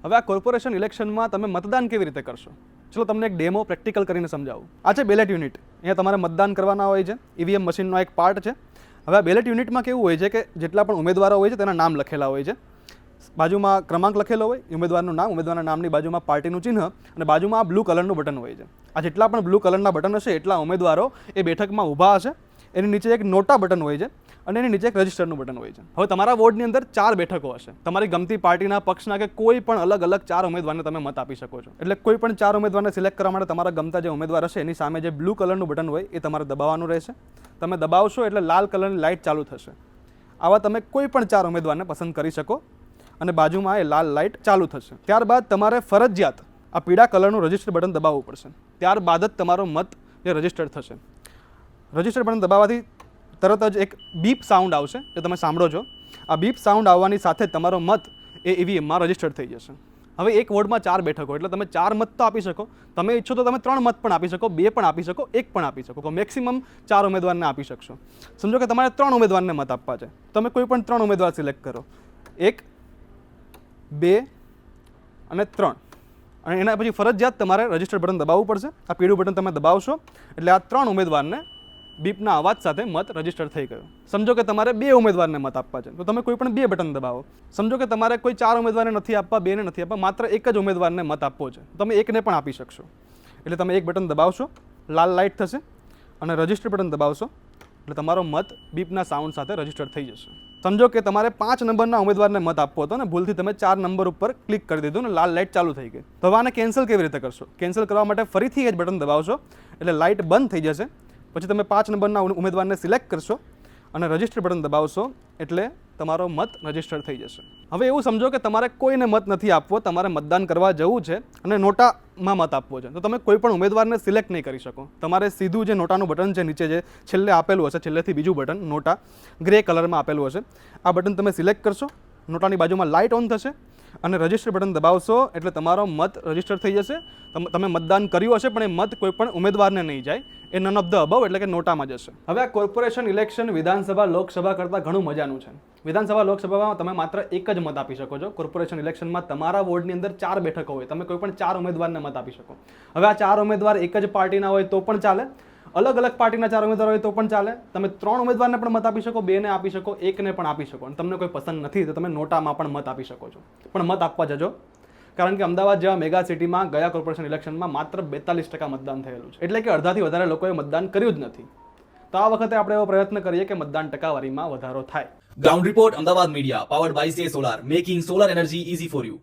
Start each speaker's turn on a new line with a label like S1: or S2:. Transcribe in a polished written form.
S1: હવે આ કોર્પોરેશન ઇલેક્શનમાં તમે મતદાન કેવી રીતે કરશો? ચલો તમને એક ડેમો પ્રેક્ટિકલ કરીને સમજાવું. આ છે બેલેટ યુનિટ. અહીંયા તમારે મતદાન કરવાના હોય છે. ઈવીએમ મશીનનો એક પાર્ટ છે. હવે આ બેલેટ યુનિટમાં કેવું હોય છે કે જેટલા પણ ઉમેદવારો હોય છે તેના નામ લખેલા હોય છે. બાજુમાં ક્રમાંક લખેલો હોય, ઉમેદવારનું નામ, ઉમેદવારના નામની બાજુમાં પાર્ટીનું ચિહ્ન અને બાજુમાં આ બ્લુ કલરનું બટન હોય છે. આ જેટલા પણ બ્લુ કલરના બટન હશે એટલા ઉમેદવારો એ બેઠકમાં ઊભા હશે. એની નીચે એક નોટા બટન હોય છે અને એની નીચે એક રજિસ્ટરનું બટન હોય છે. હવે તમારા વોર્ડની અંદર 4 બેઠકો હશે. તમારી ગમતી પાર્ટીના, પક્ષના કે કોઈ પણ અલગ અલગ 4 ઉમેદવારને તમે મત આપી શકો છો. એટલે કોઈ પણ 4 ઉમેદવારને સિલેક્ટ કરવા માટે તમારા ગમતા જે ઉમેદવાર હશે એની સામે જે બ્લુ કલરનું બટન હોય એ તમારે દબાવવાનું રહેશે. તમે દબાવશો એટલે લાલ કલરની લાઇટ ચાલુ થશે. આવા તમે કોઈ પણ 4 ઉમેદવારને પસંદ કરી શકો અને બાજુમાં એ લાલ લાઇટ ચાલુ થશે. ત્યારબાદ તમારે ફરજિયાત આ પીળા કલરનું રજિસ્ટર બટન દબાવવું પડશે. ત્યારબાદ જ તમારો મત એ રજિસ્ટર થશે. રજિસ્ટર બટન દબાવવાથી તરત જ એક બીપ સાઉન્ડ આવશે જે તમે સાંભળો છો. આ બીપ સાઉન્ડ આવવાની સાથે જ તમારો મત એ ઈવીએમમાં રજિસ્ટર થઈ જશે. હવે એક વોર્ડમાં 4 બેઠકો એટલે તમે 4 મત તો આપી શકો. તમે ઈચ્છો તો તમે 3 મત પણ આપી શકો, 2 પણ આપી શકો, 1 પણ આપી શકો. મેક્સિમમ 4 ઉમેદવારને આપી શકશો. સમજો કે તમારે 3 ઉમેદવારને મત આપવા છે. તમે કોઈ પણ 3 ઉમેદવાર સિલેક્ટ કરો. 1, 2 અને 3 અને એના પછી ફરજિયાત તમારે રજિસ્ટર બટન દબાવવું પડશે. આ પીળું બટન તમે દબાવશો એટલે આ 3 ઉમેદવારને બીપના અવાજ સાથે મત રજિસ્ટર થઈ ગયો. સમજો કે તમારે 2 ઉમેદવારને મત આપવા છે તો તમે કોઈ પણ 2 બટન દબાવો. સમજો કે તમારે કોઈ 4 ઉમેદવારને નથી આપવા, 2 ને નથી આપવા, માત્ર એક જ ઉમેદવારને મત આપવો છે. તમે 1 ને પણ આપી શકશો. એટલે તમે 1 બટન દબાવશો, લાલ લાઇટ થશે અને રજિસ્ટર બટન દબાવશો એટલે તમારો મત બીપના સાઉન્ડ સાથે રજિસ્ટર થઈ જશે. સમજો કે તમારે 5 નંબરના ઉમેદવારને મત આપવો હતો ને ભૂલથી તમે 4 નંબર ઉપર ક્લિક કરી દીધું ને લાલ લાઇટ ચાલુ થઈ ગઈ. તો હવે આને કેન્સલ કેવી રીતે કરશો? કેન્સલ કરવા માટે ફરીથી એ જ બટન દબાવશો એટલે લાઇટ બંધ થઈ જશે. પછી તમે 5 નંબરના ઉમેદવારને સિલેક્ટ કરશો અને રજિસ્ટર બટન દબાવશો એટલે તમારો મત રજિસ્ટર થઈ જશે. હવે એવું સમજો કે તમારે કોઈને મત નથી આપવો, તમારે મતદાન કરવા જવું છે અને નોટામાં મત આપવો છે તો તમે કોઈ પણ ઉમેદવારને સિલેક્ટ નહીં કરી શકો. તમારે સીધું જે નોટાનું બટન છે નીચે જે છેલ્લે આપેલું હશે, છેલ્લેથી બીજું બટન નોટા ગ્રે કલરમાં આપેલું હશે, આ બટન તમે સિલેક્ટ કરશો, નોટાની બાજુમાં લાઇટ ઓન થશે અને રજિસ્ટર બટન દબાવશો એટલે તમારો મત રજિસ્ટર થઈ જશે. તમે મતદાન કર્યું હશે પણ એ મત કોઈ પણ ઉમેદવારને નહીં જાય. એ નન ઓફ ધ અબવ એટલે કે નોટામાં જશે. હવે આ કોર્પોરેશન ઇલેક્શન વિધાનસભા લોકસભા કરતાં ઘણું મજાનું છે. વિધાનસભા લોકસભામાં તમે માત્ર એક જ મત આપી શકો છો. કોર્પોરેશન ઇલેક્શનમાં તમારા વોર્ડની અંદર 4 બેઠકો હોય, તમે કોઈ પણ 4 ઉમેદવારને મત આપી શકો. હવે આ 4 ઉમેદવાર એક જ પાર્ટીના હોય તો પણ ચાલે, અલગ અલગ પાર્ટીના 4 ઉમેદવાર હોય તો પણ ચાલે. તમે 3 ઉમેદવારને પણ મત આપી શકો, 2 ને આપી શકો, 1 ને પણ આપી શકો અને તમને કોઈ પસંદ નથી તો તમે નોટામાં પણ મત આપી શકો છો. પણ મત આપવા જજો, કારણ કે અમદાવાદ જેવા મેગા સિટીમાં ગયા કોર્પોરેશન ઇલેક્શનમાં માત્ર 42% મતદાન થયેલું છે. એટલે કે અડધાથી વધારે લોકોએ મતદાન કર્યું જ નથી. તો આ વખતે આપણે એવો પ્રયત્ન કરીએ કે મતદાન ટકાવારીમાં વધારો થાય.
S2: Ground report Ahmedabad media powered by say solar, making solar energy easy for you.